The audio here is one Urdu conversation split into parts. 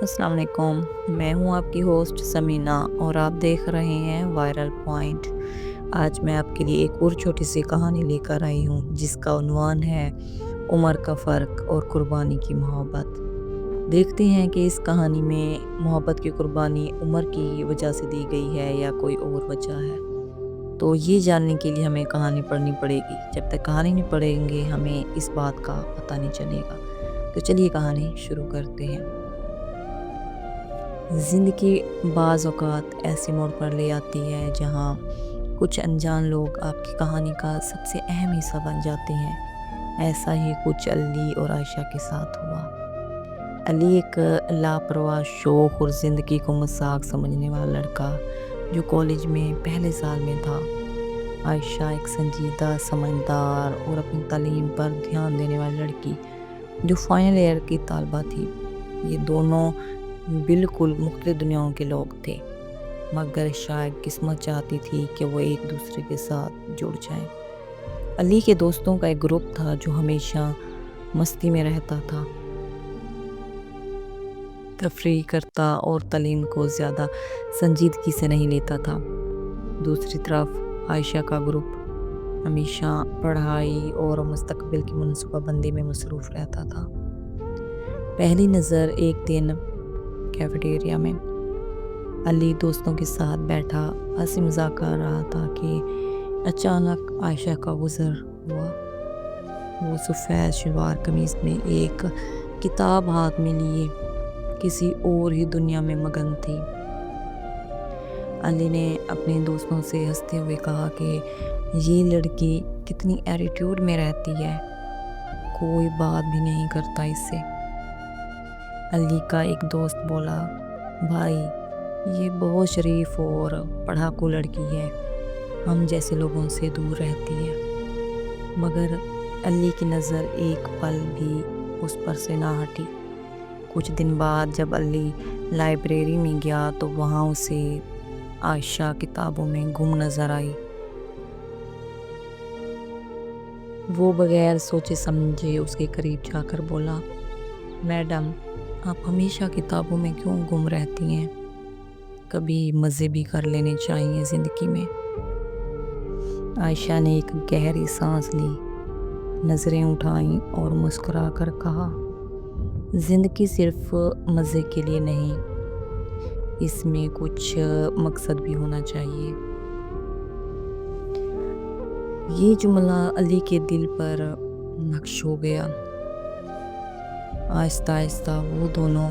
السلام علیکم، میں ہوں آپ کی ہوسٹ سمینہ اور آپ دیکھ رہے ہیں وائرل پوائنٹ۔ آج میں آپ کے لیے ایک اور چھوٹی سی کہانی لے کر آئی ہوں جس کا عنوان ہے عمر کا فرق اور قربانی کی محبت۔ دیکھتے ہیں کہ اس کہانی میں محبت کی قربانی عمر کی وجہ سے دی گئی ہے یا کوئی اور وجہ ہے۔ تو یہ جاننے کے لیے ہمیں کہانی پڑھنی پڑے گی۔ جب تک کہانی نہیں پڑھیں گے ہمیں اس بات کا پتہ نہیں چلے گا۔ تو چلیے کہانی شروع کرتے ہیں۔ زندگی بعض اوقات ایسے موڑ پر لے آتی ہے جہاں کچھ انجان لوگ آپ کی کہانی کا سب سے اہم حصہ بن جاتے ہیں۔ ایسا ہی کچھ علی اور عائشہ کے ساتھ ہوا۔ علی ایک لاپرواہ شوخ اور زندگی کو مذاق سمجھنے والا لڑکا جو کالج میں پہلے سال میں تھا۔ عائشہ ایک سنجیدہ، سمجھدار اور اپنی تعلیم پر دھیان دینے والی لڑکی جو فائنل ایئر کی طالبہ تھی۔ یہ دونوں بالکل مختلف دنیاؤں کے لوگ تھے، مگر شاید قسمت چاہتی تھی کہ وہ ایک دوسرے کے ساتھ جڑ جائیں۔ علی کے دوستوں کا ایک گروپ تھا جو ہمیشہ مستی میں رہتا تھا، تفریح کرتا اور تعلیم کو زیادہ سنجیدگی سے نہیں لیتا تھا۔ دوسری طرف عائشہ کا گروپ ہمیشہ پڑھائی اور مستقبل کی منصوبہ بندی میں مصروف رہتا تھا۔ پہلی نظر ایک دن کیفیٹیریا میں علی دوستوں کے ساتھ بیٹھا ہنسی مذاق کر رہا تھا کہ اچانک عائشہ کا گزر ہوا۔ وہ سفید شلوار قمیض میں ایک کتاب ہاتھ میں لیے کسی اور ہی دنیا میں مگن تھی۔ علی نے اپنے دوستوں سے ہنستے ہوئے کہا کہ یہ لڑکی کتنی ایٹیٹیوڈ میں رہتی ہے، کوئی بات بھی نہیں کرتا اس سے۔ علی کا ایک دوست بولا، بھائی یہ بہت شریف اور پڑھاکو لڑکی ہے، ہم جیسے لوگوں سے دور رہتی ہے۔ مگر علی کی نظر ایک پل بھی اس پر سے نہ ہٹی۔ کچھ دن بعد جب علی لائبریری میں گیا تو وہاں اسے عائشہ کتابوں میں گم نظر آئی۔ وہ بغیر سوچے سمجھے اس کے قریب جا کر بولا، میڈم آپ ہمیشہ کتابوں میں کیوں گم رہتی ہیں؟ کبھی مزے بھی کر لینے چاہیے زندگی میں۔ عائشہ نے ایک گہری سانس لی، نظریں اٹھائیں اور مسکرا کر کہا، زندگی صرف مزے کے لیے نہیں، اس میں کچھ مقصد بھی ہونا چاہیے۔ یہ جملہ علی کے دل پر نقش ہو گیا۔ آہستہ آہستہ وہ دونوں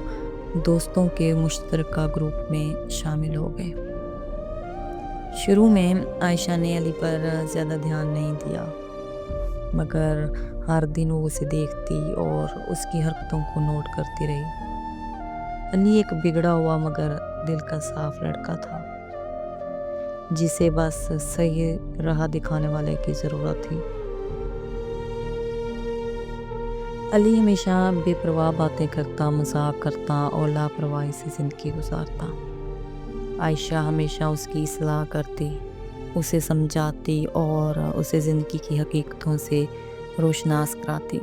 دوستوں کے مشترکہ گروپ میں شامل ہو گئے۔ شروع میں عائشہ نے علی پر زیادہ دھیان نہیں دیا، مگر ہر دن وہ اسے دیکھتی اور اس کی حرکتوں کو نوٹ کرتی رہی۔ علی ایک بگڑا ہوا مگر دل کا صاف لڑکا تھا، جسے بس صحیح راہ دکھانے والے کی ضرورت تھی۔ علی ہمیشہ بے پرواہ باتیں کرتا، مذاق کرتا اور لاپرواہی سے زندگی گزارتا۔ عائشہ ہمیشہ اس کی اصلاح کرتی، اسے سمجھاتی اور اسے زندگی کی حقیقتوں سے روشناس کراتی۔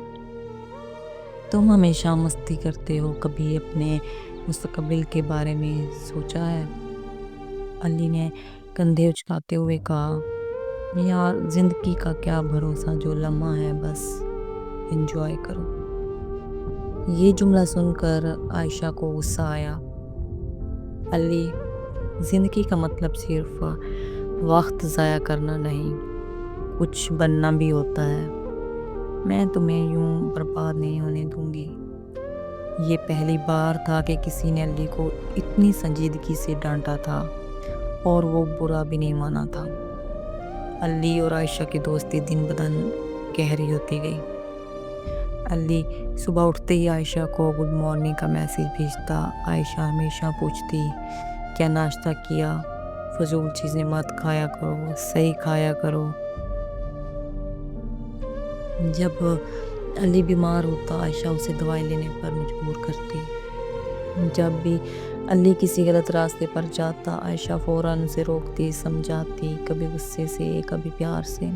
تم ہمیشہ مستی کرتے ہو، کبھی اپنے مستقبل کے بارے میں سوچا ہے؟ علی نے کندھے اچکاتے ہوئے کہا، یار زندگی کا کیا بھروسہ، جو لمحہ ہے بس انجوائے کرو۔ یہ جملہ سن کر عائشہ کو غصہ آیا۔ علی، زندگی کا مطلب صرف وقت ضائع کرنا نہیں، کچھ بننا بھی ہوتا ہے۔ میں تمہیں یوں برباد نہیں ہونے دوں گی۔ یہ پہلی بار تھا کہ کسی نے علی کو اتنی سنجیدگی سے ڈانٹا تھا اور وہ برا بھی نہیں مانا تھا۔ علی اور عائشہ کی دوستی دن بدن گہری ہوتی گئی۔ علی صبح اٹھتے ہی عائشہ کو گڈ مارننگ کا میسیج بھیجتا۔ عائشہ ہمیشہ پوچھتی، کیا ناشتہ کیا؟ فضول چیزیں مت کھایا کرو، صحیح کھایا کرو۔ جب علی بیمار ہوتا عائشہ اسے دوائی لینے پر مجبور کرتی۔ جب بھی علی کسی غلط راستے پر جاتا عائشہ فوراً اسے روکتی، سمجھاتی، کبھی غصے سے کبھی پیار سے۔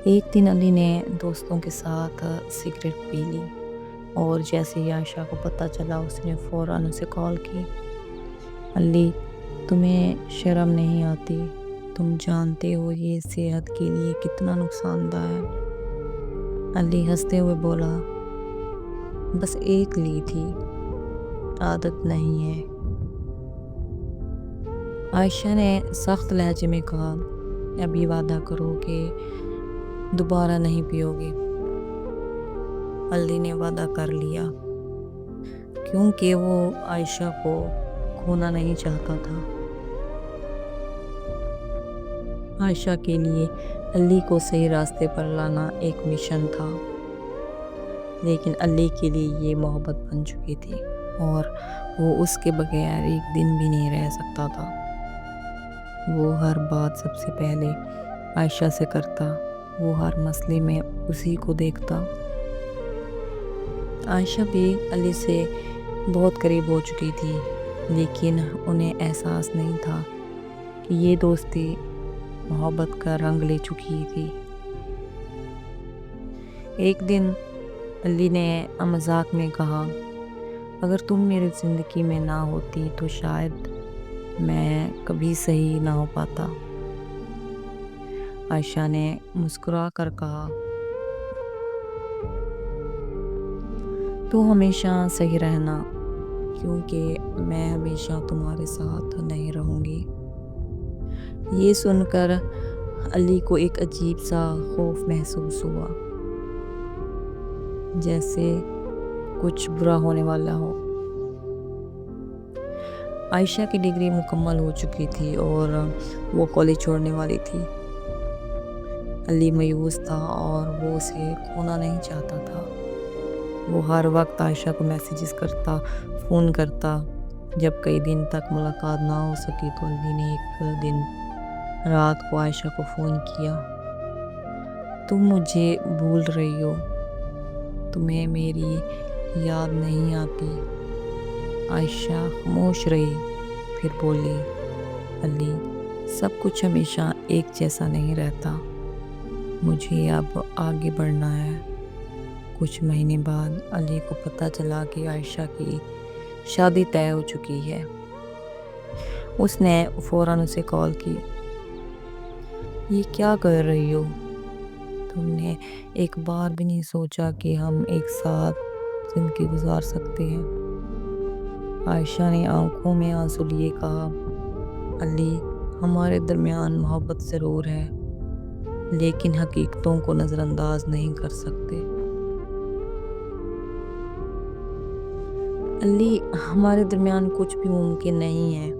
ایک دن علی نے دوستوں کے ساتھ سگریٹ پی لی۔ اور جیسے ہی عائشہ کو پتہ چلا اس نے فوراً اسے کال کی۔ علی، تمہیں شرم نہیں آتی؟ تم جانتے ہو یہ صحت کے لیے کتنا نقصان دہ ہے۔ علی ہنستے ہوئے بولا، بس ایک لی تھی، عادت نہیں ہے۔ عائشہ نے سخت لہجے میں کہا، ابھی وعدہ کرو کہ دوبارہ نہیں پیو گے۔ علی نے وعدہ کر لیا کیونکہ وہ عائشہ کو کھونا نہیں چاہتا تھا۔ عائشہ کے لیے علی کو صحیح راستے پر لانا ایک مشن تھا، لیکن علی کے لیے یہ محبت بن چکی تھی اور وہ اس کے بغیر ایک دن بھی نہیں رہ سکتا تھا۔ وہ ہر بات سب سے پہلے عائشہ سے کرتا، وہ ہر مسئلے میں اسی کو دیکھتا۔ عائشہ بھی علی سے بہت قریب ہو چکی تھی، لیکن انہیں احساس نہیں تھا کہ یہ دوستی محبت کا رنگ لے چکی تھی۔ ایک دن علی نے مذاق میں کہا، اگر تم میری زندگی میں نہ ہوتی تو شاید میں کبھی صحیح نہ ہو پاتا۔ عائشہ نے مسکرا کر کہا، تو ہمیشہ صحیح رہنا، کیونکہ میں ہمیشہ تمہارے ساتھ نہیں رہوں گی۔ یہ سن کر علی کو ایک عجیب سا خوف محسوس ہوا، جیسے کچھ برا ہونے والا ہو۔ عائشہ کی ڈگری مکمل ہو چکی تھی اور وہ کالج چھوڑنے والی تھی۔ علی مایوس تھا اور وہ اسے کھونا نہیں چاہتا تھا۔ وہ ہر وقت عائشہ کو میسیجز کرتا، فون کرتا۔ جب کئی دن تک ملاقات نہ ہو سکی تو علی نے ایک دن رات کو عائشہ کو فون کیا، تم مجھے بھول رہی ہو؟ تمہیں میری یاد نہیں آتی؟ عائشہ خاموش رہی، پھر بولی، علی، سب کچھ ہمیشہ ایک جیسا نہیں رہتا، مجھے اب آگے بڑھنا ہے۔ کچھ مہینے بعد علی کو پتہ چلا کہ عائشہ کی شادی طے ہو چکی ہے۔ اس نے فوراً اسے کال کی، یہ کیا کر رہی ہو؟ تم نے ایک بار بھی نہیں سوچا کہ ہم ایک ساتھ زندگی گزار سکتے ہیں؟ عائشہ نے آنکھوں میں آنسو لیے کہا، علی، ہمارے درمیان محبت ضرور ہے، لیکن حقیقتوں کو نظر انداز نہیں کر سکتے۔ علی، ہمارے درمیان کچھ بھی ممکن نہیں ہے۔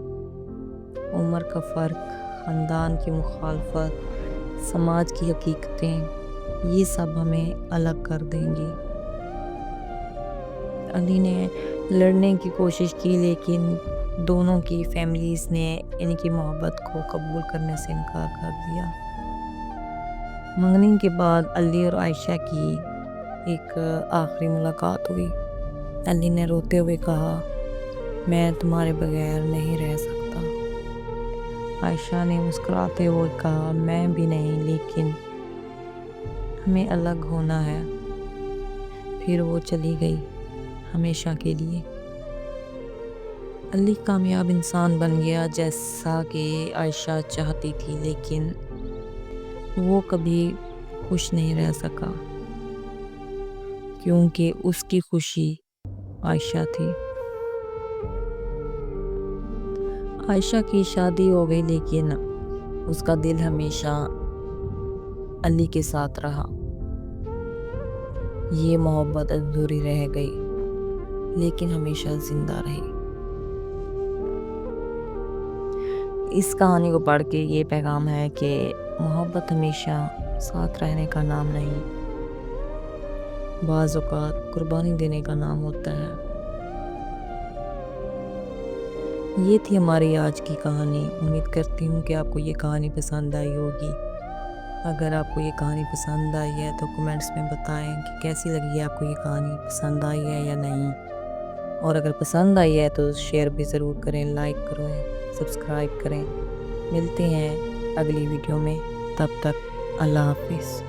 عمر کا فرق، خاندان کی مخالفت، سماج کی حقیقتیں، یہ سب ہمیں الگ کر دیں گی۔ علی نے لڑنے کی کوشش کی، لیکن دونوں کی فیملیز نے ان کی محبت کو قبول کرنے سے انکار کر دیا۔ منگنی کے بعد علی اور عائشہ کی ایک آخری ملاقات ہوئی۔ علی نے روتے ہوئے کہا، میں تمہارے بغیر نہیں رہ سکتا۔ عائشہ نے مسکراتے ہوئے کہا، میں بھی نہیں، لیکن ہمیں الگ ہونا ہے۔ پھر وہ چلی گئی، ہمیشہ کے لیے۔ علی کامیاب انسان بن گیا جیسا کہ عائشہ چاہتی تھی، لیکن وہ کبھی خوش نہیں رہ سکا، کیونکہ اس کی خوشی عائشہ تھی۔ عائشہ کی شادی ہو گئی، لیکن اس کا دل ہمیشہ علی کے ساتھ رہا۔ یہ محبت ادھوری رہ گئی، لیکن ہمیشہ زندہ رہی۔ اس کہانی کو پڑھ کے یہ پیغام ہے کہ محبت ہمیشہ ساتھ رہنے کا نام نہیں، بعض اوقات قربانی دینے کا نام ہوتا ہے۔ یہ تھی ہماری آج کی کہانی۔ امید کرتی ہوں کہ آپ کو یہ کہانی پسند آئی ہوگی۔ اگر آپ کو یہ کہانی پسند آئی ہے تو کمنٹس میں بتائیں کہ کیسی لگی ہے آپ کو یہ کہانی، پسند آئی ہے یا نہیں۔ اور اگر پسند آئی ہے تو شیئر بھی ضرور کریں، لائک کریں، سبسکرائب کریں۔ ملتے ہیں اگلی ویڈیو میں، تب تک اللہ حافظ۔